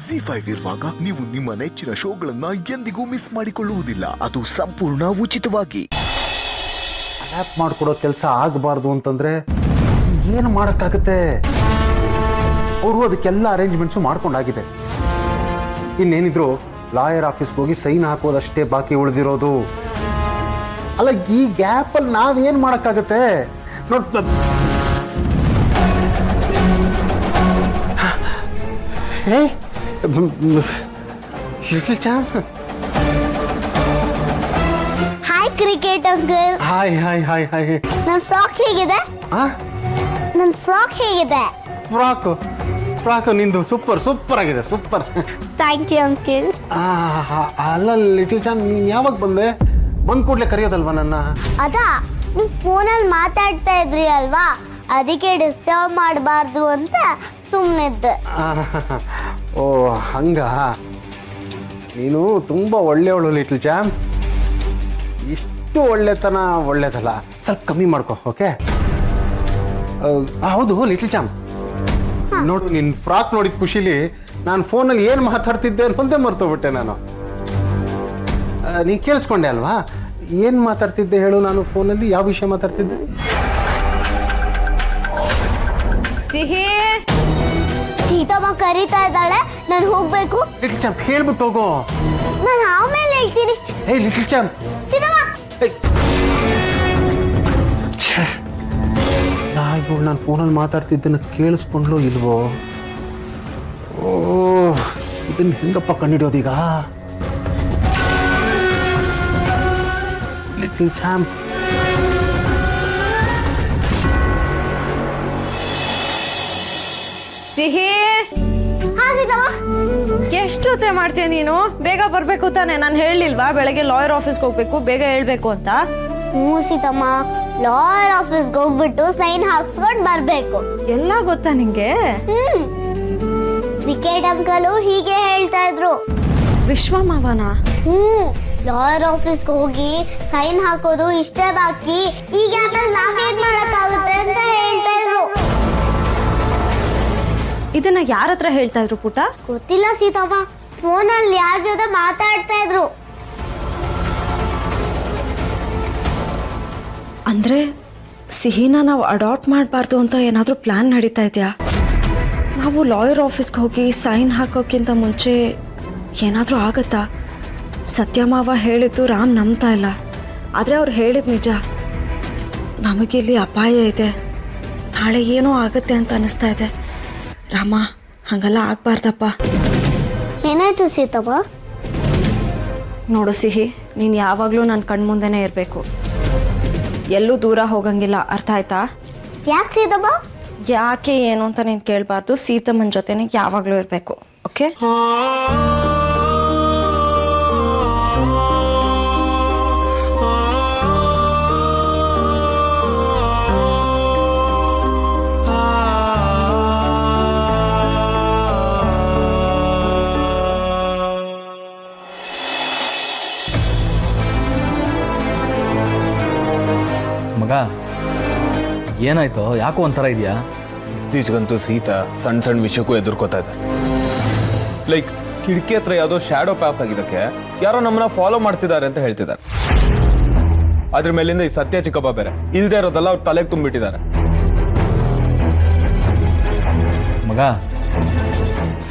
ZEE5 ಇರುವಾಗ ನೀವು ನಿಮ್ಮ ನೆಚ್ಚಿನ ಶೋಗಳನ್ನ ಎಂದಿಗೂ ಮಿಸ್ ಮಾಡಿಕೊಳ್ಳುವುದಿಲ್ಲ. ಅದು ಸಂಪೂರ್ಣ ಉಚಿತವಾಗಿ. ಅಡ್ಯಾಪ್ಟ್ ಮಾಡಿಕೊಡೋ ಕೆಲಸ ಆಗಬಾರ್ದು ಅಂತಂದ್ರೆ ಏನು ಮಾಡೋಕ್ಕಾಗುತ್ತೆ? ಅವರು ಅದಕ್ಕೆಲ್ಲ ಅರೇಂಜ್ಮೆಂಟ್ಸು ಮಾಡ್ಕೊಂಡಾಗಿದೆ. ಇನ್ನೇನಿದ್ರು ಲಾಯರ್ ಆಫೀಸ್ಗೆ ಹೋಗಿ ಸೈನ್ ಹಾಕೋದಷ್ಟೇ ಬಾಕಿ ಉಳಿದಿರೋದು. ಅಲ್ಲ, ಈ ಗ್ಯಾಪಲ್ಲಿ ನಾವೇನು ಮಾಡೋಕ್ಕಾಗತ್ತೆ? ನೋಡ್, hi cricket uncle. Hi hi hi hi. ನನ್ನ ಫ್ರಾಕ್ ಹೇಗಿದೆ? ನನ್ನ ಫ್ರಾಕ್ ಹೇಗಿದೆ? ಫ್ರಾಕು ನಿಂದು ಸೂಪರ್ ಸೂಪರ್ ಆಗಿದೆ, ಸೂಪರ್. Thank you uncle. ಅಲ್ಲ ಲಿಟಲ್ ಚಾನ್, ನೀನು ಯಾವಾಗ ಬಂದೆ? ಬಂದ್ ಕೂಡಲೇ ಕರೆಯೋದಲ್ವಾ ನನ್ನ? ಅದಾ, ನೀವು ಫೋನಲ್ಲಿ ಮಾತಾಡ್ತಾ ಇದ್ರಿ ಅಲ್ವಾ, ಅದಕ್ಕೆ ಡಿಸ್ಟರ್ಬ್ ಮಾಡಬಾರ್ದು ಅಂತ ಸುಮ್ಮನಿದ್ದೆ. ಓ ಹಂಗ. ನೀನು ತುಂಬ ಒಳ್ಳೆಯವಳು ಲಿಟಲ್ ಚಾಮ್. ಇಷ್ಟು ಒಳ್ಳೆತನ ಒಳ್ಳೇದಲ್ಲ, ಸ್ವಲ್ಪ ಕಮ್ಮಿ ಮಾಡ್ಕೊ, ಓಕೆ? ಹೌದು ಲಿಟಲ್ ಚಾಮ್, ನೋಡು, ನಿನ್ನ ಫ್ರಾಕ್ ನೋಡಿದ ಖುಷಿಲಿ ನಾನು ಫೋನಲ್ಲಿ ಏನು ಮಾತಾಡ್ತಿದ್ದೆ ಅನ್ನೋದೇ ಮರ್ತೋಗ್ಬಿಟ್ಟೆ ನಾನು. ನೀನು ಕೇಳಿಸ್ಕೊಂಡೆ ಅಲ್ವಾ? ಏನು ಮಾತಾಡ್ತಿದ್ದೆ ಹೇಳು? ನಾನು ಫೋನಲ್ಲಿ ಯಾವ ವಿಷಯ ಮಾತಾಡ್ತಿದ್ದೆ? ಸಿಹಿ, ಸೀತಮ್ಮ ಕರೀತಾ ಇದ್ದಾಳೆ, ನಾನು ಹೋಗ್ಬೇಕು. ಲಿಟಲ್ ಚಾಂಪ್, ಹೇಳ್ಬಿಟ್ಟು ಹೋಗೋ. ನಾನು ಆಮೇಲೆ ಹೇಳ್ತೀನಿ. ಏಯ್ ಲಿಟಲ್ ಚಾಂಪ್, ಸೀತಮ್ಮ. ಇವಳು ನಾನು ಫೋನಲ್ಲಿ ಮಾತಾಡ್ತಿದ್ದನ್ನು ಕೇಳಿಸ್ಕೊಂಡ್ಲೋ ಇಲ್ವೋ? ಓ, ಇದನ್ನ ಹೆಂಗಪ್ಪ ಕಂಡಿಡಿಯೋದೀಗ? ಲಿಟಲ್ ಚಾಂಪ್, ಸಿಹಿ, ಹಾ ಸೀತಮ್ಮ. ಎಷ್ಟೊತ್ತೆ ಮಾಡ್ತೀಯ ನೀನು? ಬೇಗ ಬರ್ಬೇಕು ತಾನೆ? ನಾನು ಹೇಳಿಲ್ವಾ ಬೆಳಗ್ಗೆ ಲಾಯರ್ ಆಫೀಸ್ಗೆ ಹೋಗ್ಬೇಕು, ಬೇಗ ಹೇಳ್ಬೇಕು ಅಂತ? ಹ್ಞೂ ಸೀತಮ್ಮ, ಲಾಯರ್ ಆಫೀಸ್ಗೆ ಹೋಗ್ಬಿಟ್ಟು ಸೈನ್ ಹಾಕ್ಸ್ಕೊಂಡು ಬರ್ಬೇಕು. ಎಲ್ಲ ಗೊತ್ತಾ ನಿಂಗೆ? ಕ್ರಿಕೆಟ್ ಅಂಕಲು ಹೀಗೆ ಹೇಳ್ತಾ ಇದ್ರು. ವಿಶ್ವ ಮಾವನ? ಲಾಯರ್ ಆಫೀಸ್ಗೆ ಹೋಗಿ ಸೈನ್ ಹಾಕೋದು ಇಷ್ಟೇ ಬಾಕಿ, ಈಗ ನಾವೇನ್ ಮಾಡಕ್ಕಾಗುತ್ತೆ ಅಂತ ಹೇಳ್ತಾ ಇದ್ರು. ಇದನ್ನ ಯಾರ ಹತ್ರ ಹೇಳ್ತಾ ಇದ್ರು ಪುಟ? ಗೊತ್ತಿಲ್ಲ ಸೀತಮ್ಮ, ಫೋನಲ್ಲಿ ಯಾರ ಜೊತೆ ಮಾತಾಡ್ತಾ ಇದ್ರು. ಅಂದ್ರೆ ಸಿಹಿನ ನಾವು ಅಡಾಪ್ಟ್ ಮಾಡಬಾರ್ದು ಅಂತ ಏನಾದರೂ ಪ್ಲಾನ್ ನಡೀತಾ ಇದೆಯಾ? ನಾವು ಲಾಯರ್ ಆಫೀಸ್ಗೆ ಹೋಗಿ ಸೈನ್ ಹಾಕೋಕ್ಕಿಂತ ಮುಂಚೆ ಏನಾದರೂ ಆಗತ್ತಾ? ಸತ್ಯಮಾವ ಹೇಳಿದ್ದು ರಾಮ್ ನಂಬ್ತಾ ಇಲ್ಲ, ಆದರೆ ಅವ್ರು ಹೇಳಿದ ನಿಜ. ನಮಗಿಲ್ಲಿ ಅಪಾಯ ಇದೆ, ನಾಳೆ ಏನೋ ಆಗುತ್ತೆ ಅಂತ ಅನಿಸ್ತಾ ಇದೆ. ರಾಮ, ಹಾಗೆಲ್ಲ ಆಗಬಾರ್ದಪ್ಪ. ಏನಾಯ್ತು ಸೀತಮ್ಮ? ನೋಡು ಸಿಹಿ, ನೀನು ಯಾವಾಗಲೂ ನನ್ನ ಕಣ್ಮುಂದೆನೇ ಇರಬೇಕು, ಎಲ್ಲೂ ದೂರ ಹೋಗಂಗಿಲ್ಲ, ಅರ್ಥ ಆಯ್ತಾ? ಯಾಕೆ ಸೀತಮ್ಮ? ಯಾಕೆ ಏನು ಅಂತ ನೀನು ಕೇಳಬಾರ್ದು, ಸೀತಮ್ಮನ ಜೊತೆನೇ ಯಾವಾಗಲೂ ಇರಬೇಕು, ಓಕೆ? ಮಗ, ಏನಾಯ್ತು? ಯಾಕೋ ಒಂಥರ ಇದೆಯಾ? ಇತ್ತೀಚೆಗಂತೂ ಸೀತಾ ಸಣ್ಣ ಸಣ್ಣ ವಿಷಯಕ್ಕೂ ಎದುರ್ಕೋತಾ ಇದೆ. ಲೈಕ್ ಕಿಟಕಿ ಹತ್ರ ಯಾವುದೋ ಶ್ಯಾಡೋ ಪಾಸ್ ಆಗಿದ್ದಕ್ಕೆ ಯಾರೋ ನಮ್ಮನ್ನ ಫಾಲೋ ಮಾಡ್ತಿದ್ದಾರೆ ಅಂತ ಹೇಳ್ತಿದ್ದಾರೆ. ಅದ್ರ ಮೇಲಿಂದ ಈ ಸತ್ಯ ಚಿಕ್ಕಪ್ಪ ಬೇರೆ ಇಲ್ದೇ ಇರೋದೆಲ್ಲ ಅವ್ರು ತಲೆಗೆ ತುಂಬಿಟ್ಟಿದ್ದಾರೆ. ಮಗ,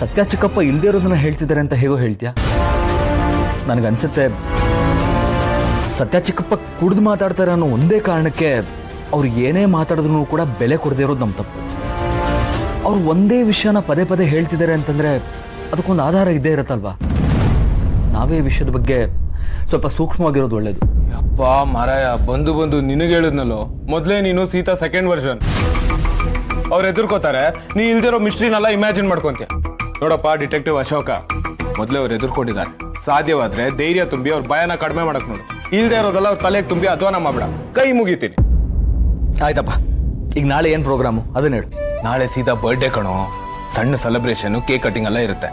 ಸತ್ಯ ಚಿಕ್ಕಪ್ಪ ಇಲ್ದೇ ಇರೋದನ್ನ ಹೇಳ್ತಿದ್ದಾರೆ ಅಂತ ಹೇಗೋ ಹೇಳ್ತೀಯಾ? ನನಗನ್ಸುತ್ತೆ ಸತ್ಯ ಚಿಕ್ಕಪ್ಪ ಕುಡ್ದು ಮಾತಾಡ್ತಾರೆ ಅನ್ನೋ ಒಂದೇ ಕಾರಣಕ್ಕೆ ಅವ್ರು ಏನೇ ಮಾತಾಡಿದ್ರು ಕೂಡ ಬೆಲೆ ಕೊಡದೇ ಇರೋದು ನಮ್ಮ ತಪ್ಪು. ಅವ್ರು ಒಂದೇ ವಿಷಯನ ಪದೇ ಪದೇ ಹೇಳ್ತಿದ್ದಾರೆ ಅಂತಂದ್ರೆ ಅದಕ್ಕೊಂದು ಆಧಾರ ಇದ್ದೇ ಇರತ್ತಲ್ವಾ? ನಾವೇ ವಿಷಯದ ಬಗ್ಗೆ ಸ್ವಲ್ಪ ಸೂಕ್ಷ್ಮವಾಗಿರೋದು ಒಳ್ಳೇದು. ಅಪ್ಪ ಮಾರಾಯ, ಬಂದು ನಿನಗೆ ಹೇಳಿದ್ನಲ್ಲೋ, ಮೊದಲೇ ನೀನು ಸೀತಾ ಸೆಕೆಂಡ್ ವರ್ಷನ್. ಅವ್ರು ಎದುರ್ಕೋತಾರೆ, ನೀ ಇಲ್ದಿರೋ ಮಿಸ್ಟ್ರಿನೆಲ್ಲ ಇಮ್ಯಾಜಿನ್ ಮಾಡ್ಕೊಂತೀಯ. ನೋಡಪ್ಪ ಡಿಟೆಕ್ಟಿವ್ ಅಶೋಕ, ಮೊದಲೇ ಅವ್ರು ಎದುರ್ಕೊಂಡಿದ್ದಾರೆ. ಸಾಧ್ಯವಾದ್ರೆ ಧೈರ್ಯ ತುಂಬಿ ಅವ್ರ ಭಯನ ಕಡಿಮೆ ಮಾಡಕ್ ನೋಡು. ಇಲ್ದೇ ಇರೋದೆಲ್ಲ ಅವ್ರ ತಲೆಗೆ ತುಂಬಿ ಅಧ್ವಾನ ಮಾಡ್ಬೇಡ, ಕೈ ಮುಗಿತೀನಿ. ಆಯ್ತಪ್ಪ, ಈಗ ನಾಳೆ ಏನು ಪ್ರೋಗ್ರಾಮು ಅದನ್ನ ಹೇಳು. ನಾಳೆ ಸೀದಾ ಬರ್ಡೇ ಕಣೋ, ಸಣ್ಣ ಸೆಲೆಬ್ರೇಷನ್, ಕೇಕ್ ಕಟಿಂಗ್ ಎಲ್ಲ ಇರುತ್ತೆ.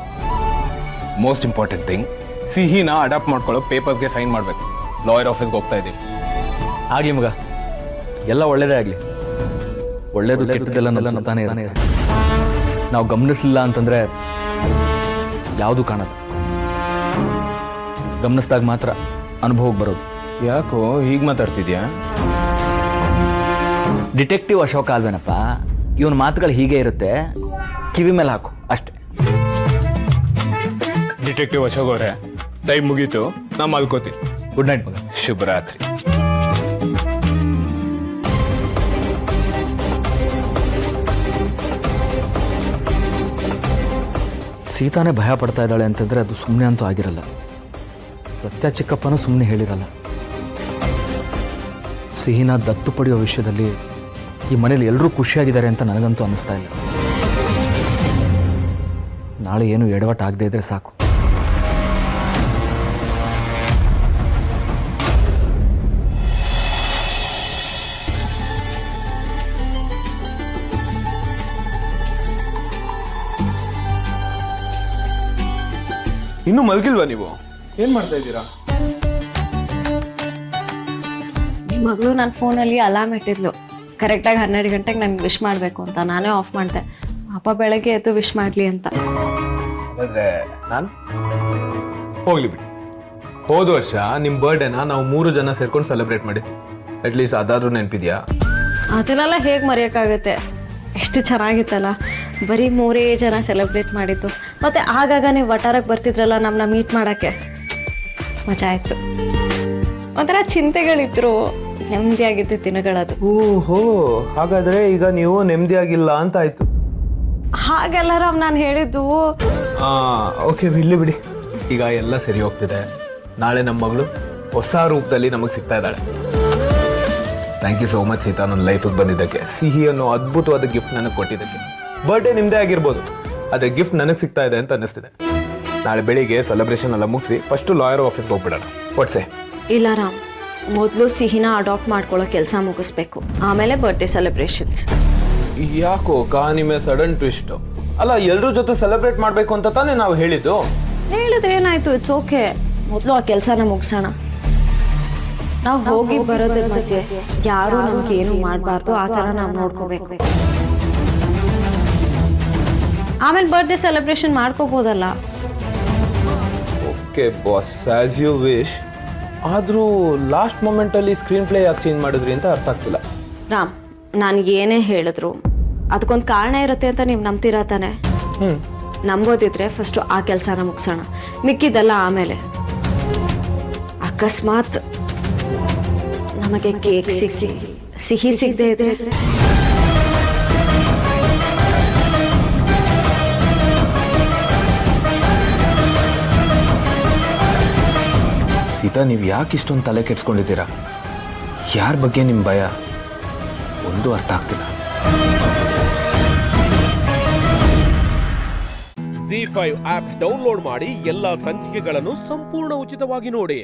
ಮೋಸ್ಟ್ ಇಂಪಾರ್ಟೆಂಟ್ ಥಿಂಗ್, ಸಿಹಿನ ಅಡಾಪ್ಟ್ ಮಾಡ್ಕೊಳ್ಳೋ ಪೇಪರ್ಸ್ಗೆ ಸೈನ್ ಮಾಡಬೇಕು. ಲಾಯರ್ ಆಫೀಸ್ಗೆ ಹೋಗ್ತಾ ಇದ್ದೀವಿ. ಆಗಲಿ ಮಗ, ಎಲ್ಲ ಒಳ್ಳೇದೇ ಆಗಲಿ. ಒಳ್ಳೇದು ಕೆಟ್ಟದ್ದೆಲ್ಲ ತಾನೇ ಇರುತ್ತೆ. ನಾವು ಗಮನಿಸಲಿಲ್ಲ ಅಂತಂದ್ರೆ ಯಾವುದೂ ಕಾಣಲ್ಲ. ಗಮನಿಸಿದಾಗ ಮಾತ್ರ ಅನುಭವಕ್ಕೆ ಬರೋದು. ಯಾಕೋ ಹೀಗೆ ಮಾತಾಡ್ತಿದ್ಯಾ? ಡಿಟೆಕ್ಟಿವ್ ಅಶೋಕ ಅಲ್ವೇನಪ್ಪ, ಇವನ ಮಾತುಗಳು ಹೀಗೆ ಇರುತ್ತೆ, ಕಿವಿ ಮೇಲೆ ಹಾಕು ಅಷ್ಟೇ. ಡಿಟೆಕ್ಟಿವ್ ಅಶೋಕ್ ಅವರೇ, ಟೈಮ್ ಮುಗೀತು, ನಾ ಮಲ್ಕೋತೀನಿ. ಗುಡ್ ನೈಟ್ ಮಗ. ಶುಭರಾತ್ರಿ. ಸೀತಾನೇ ಭಯ ಪಡ್ತಾ ಇದ್ದಾಳೆ ಅಂತಂದರೆ ಅದು ಸುಮ್ಮನೆ ಅಂತೂ ಆಗಿರಲ್ಲ. ಸತ್ಯ ಚಿಕ್ಕಪ್ಪನೂ ಸುಮ್ಮನೆ ಹೇಳಿರಲ್ಲ. ಸಿಹಿನ ದತ್ತು ಪಡೆಯೋ ವಿಷಯದಲ್ಲಿ ಈ ಮನೇಲಿ ಎಲ್ಲರೂ ಖುಷಿಯಾಗಿದ್ದಾರೆ ಅಂತ ನನಗಂತೂ ಅನ್ನಿಸ್ತಾ ಇಲ್ಲ. ನಾಳೆ ಏನು ಎಡವಟ್ಟು ಆಗದೆ ಇದ್ರೆ ಸಾಕು. ಇನ್ನೂ ಮಲ್ಗಿಲ್ವಾ ನೀವು? ಏನ್ ಮಾಡ್ತಾ ಇದ್ದೀರಾ? ಮಗಳು ನನ್ನ ಫೋನಲ್ಲಿ ಅಲಾರ್ಮ್ ಇಟ್ಟಿದ್ಲು, ಕರೆಕ್ಟಾಗಿ 12 ಗಂಟೆಗೆ ನಂಗೆ ವಿಶ್ ಮಾಡಬೇಕು ಅಂತ. ನಾನೇ ಆಫ್ ಮಾಡಿದೆ. ಅಪ್ಪ ಬೆಳಗ್ಗೆ ಎದ್ದು ವಿಶ್ ಮಾಡಲಿ ಅಂತ. ಹಾಗಾದ್ರೆ ನಾನು ಹೋಗ್ಲಿ ಬಿಡಿ. ಹೋದ ವರ್ಷ ನಿಮ್ಮ ಬರ್ಡೇನ ನಾವು 3 ಜನ ಸೇರ್ಕೊಂಡು ಸೆಲೆಬ್ರೇಟ್ ಮಾಡಿದ್ವಿ. ಅಟ್ಲೀಸ್ಟ್ ಅದಾದ್ರೂ ನೆನಪಿದ್ಯಾ? ಅದನ್ನೆಲ್ಲ ಹೇಗೆ ಮರೆಯೋಕ್ಕಾಗುತ್ತೆ? ಎಷ್ಟು ಚೆನ್ನಾಗಿತ್ತಲ್ಲ. ಬರೀ 3 ಜನ ಸೆಲೆಬ್ರೇಟ್ ಮಾಡಿದ್ದು. ಮತ್ತು ಆಗಾಗ ನೀವು ವಟಾರಕ್ಕೆ ಬರ್ತಿದ್ರಲ್ಲ ನಮ್ಮನ್ನ ಮೀಟ್ ಮಾಡೋಕ್ಕೆ, ಮಜಾ ಆಯಿತು. ಒಂಥರ ಚಿಂತೆಗಳಿದ್ರು, ನೆಮ್ಮದಿಯಾಗಿದ್ದ ದಿನಗಳದು. ಓಹೋ, ಹಾಗಾದ್ರೆ ಈಗ ನೀವು ನೆಮ್ಮದಿಯಾಗಿಲ್ಲ ಅಂತ ಆಯ್ತು. ಹಾಗೆಲ್ಲ ರಾಮ್ ನಾನು ಹೇಳಿದ್ದು. ಓಕೆ, ಇಲ್ಲಿ ಬಿಡಿ. ಈಗ ಎಲ್ಲ ಸರಿ ಹೋಗ್ತಿದೆ. ನಾಳೆ ನಮ್ಮ ಮಗಳು ಹೊಸ ರೂಪದಲ್ಲಿ ನಮಗೆ ಸಿಗ್ತಾ ಇದ್ದಾಳೆ. Thank you so much Sita, ನನ್ನ ಲೈಫಿಗೆ ಬಂದಿದ್ದಕ್ಕೆ, ಸಿಹಿ ಅನ್ನೋ ಅದ್ಭುತವಾದ ಗಿಫ್ಟ್ ನನಗೆ ಕೊಟ್ಟಿದ್ದಕ್ಕೆ. ಬರ್ಡೇ ನಿಮ್ಮದೇ ಆಗಿರ್ಬೋದು, ಅದೇ ಗಿಫ್ಟ್ ನನಗೆ ಸಿಗ್ತಾ ಇದೆ ಅಂತ ಅನ್ನಿಸ್ತಿದೆ. ನಾಳೆ ಬೆಳಿಗ್ಗೆ ಸೆಲೆಬ್ರೇಷನ್ ಎಲ್ಲ ಮುಗಿಸಿ ಫಸ್ಟು ಲಾಯರ್ ಆಫೀಸ್ಗೆ ಹೋಗ್ಬಿಡೋಣ. ಒಟ್ಸೆ ಇಲ್ಲ ರಾಮ್, ಮೊದಲು ಸಿಹಿನ ಅಡಾಪ್ಟ್ ಮಾಡ್ಕೊಳ್ಳೋ ಕೆಲಸ ಮುಗಿಸ್ಬೇಕು, ಆಮೇಲೆ ಬರ್ಡೇ ಸೆಲೆಬ್ರೇಷನ್ಸ್. ಯಾಕೋ ನಿಮಗೆ ಸಡನ್ ಟ್ವಿಸ್ಟ್? ಅಲ್ಲ, ಎಲ್ಲರೂ ಜೊತೆ ಸೆಲೆಬ್ರೇಟ್ ಮಾಡಬೇಕು ಅಂತ ತಾನೇ ನಾವು ಹೇಳಿದ್ದು. ಹೇಳಿದ್ರೆ ಏನಾಯ್ತು, ಇಟ್ಸ್ ಓಕೆ. ಮೊದಲು ಆ ಕೆಲಸನ ಮುಗಿಸೋಣ. ನಾವು ಹೋಗಿ ಬರೋದ್ರ ಮಧ್ಯೆ ಯಾರು ನಮ್ಗೆ ಏನು ಮಾಡಬಾರ್ದು, ಆ ಥರ ನಾವು ನೋಡ್ಕೋಬೇಕು. ಆಮೇಲೆ ಬರ್ಡೇ ಸೆಲೆಬ್ರೇಷನ್ ಮಾಡ್ಕೋಬೋದಲ್ಲ. Okay boss, as you wish. ಆದರೂ ಲಾಸ್ಟ್ ಮೂಮೆಂಟಲ್ಲಿ ಸ್ಕ್ರೀನ್ ಪ್ಲೇ ಯಾಕೆ ಚೇಂಜ್ ಮಾಡಿದ್ರಿ ಅಂತ ಅರ್ಥ ಆಗ್ತಿಲ್ಲ. ರಾಮ್, ನಾನು ಏನೇ ಹೇಳಿದ್ರು ಅದಕ್ಕೊಂದು ಕಾರಣ ಇರುತ್ತೆ ಅಂತ ನೀವು ನಂಬ್ತೀರಾ ತಾನೆ? ನಂಬೋದಿದ್ರೆ ಫಸ್ಟು ಆ ಕೆಲಸನ ಮುಗಿಸೋಣ, ಮಿಕ್ಕಿದ್ದೆಲ್ಲ ಆಮೇಲೆ. ಅಕಸ್ಮಾತ್ ನಮಗೆ ಕೇಕ್ ಸಿಕ್ಕಿ ಸಿಹಿ ಸಿಗದೆ ಇದ್ರೆ ಸೀತಾ, ನೀವು ಯಾಕೆ ಇಷ್ಟೊಂದು ತಲೆ ಕೆಡ್ಸ್ಕೊಂಡಿದ್ದೀರಾ? ಯಾರ ಬಗ್ಗೆ ನಿಮ್ಮ ಭಯ? ಒಂದು ಅರ್ಥ ಆಗ್ತಿಲ್ಲ. ZEE5 ಆಪ್ ಡೌನ್ಲೋಡ್ ಮಾಡಿ ಎಲ್ಲಾ ಸಂಚಿಕೆಗಳನ್ನು ಸಂಪೂರ್ಣ ಉಚಿತವಾಗಿ ನೋಡಿ.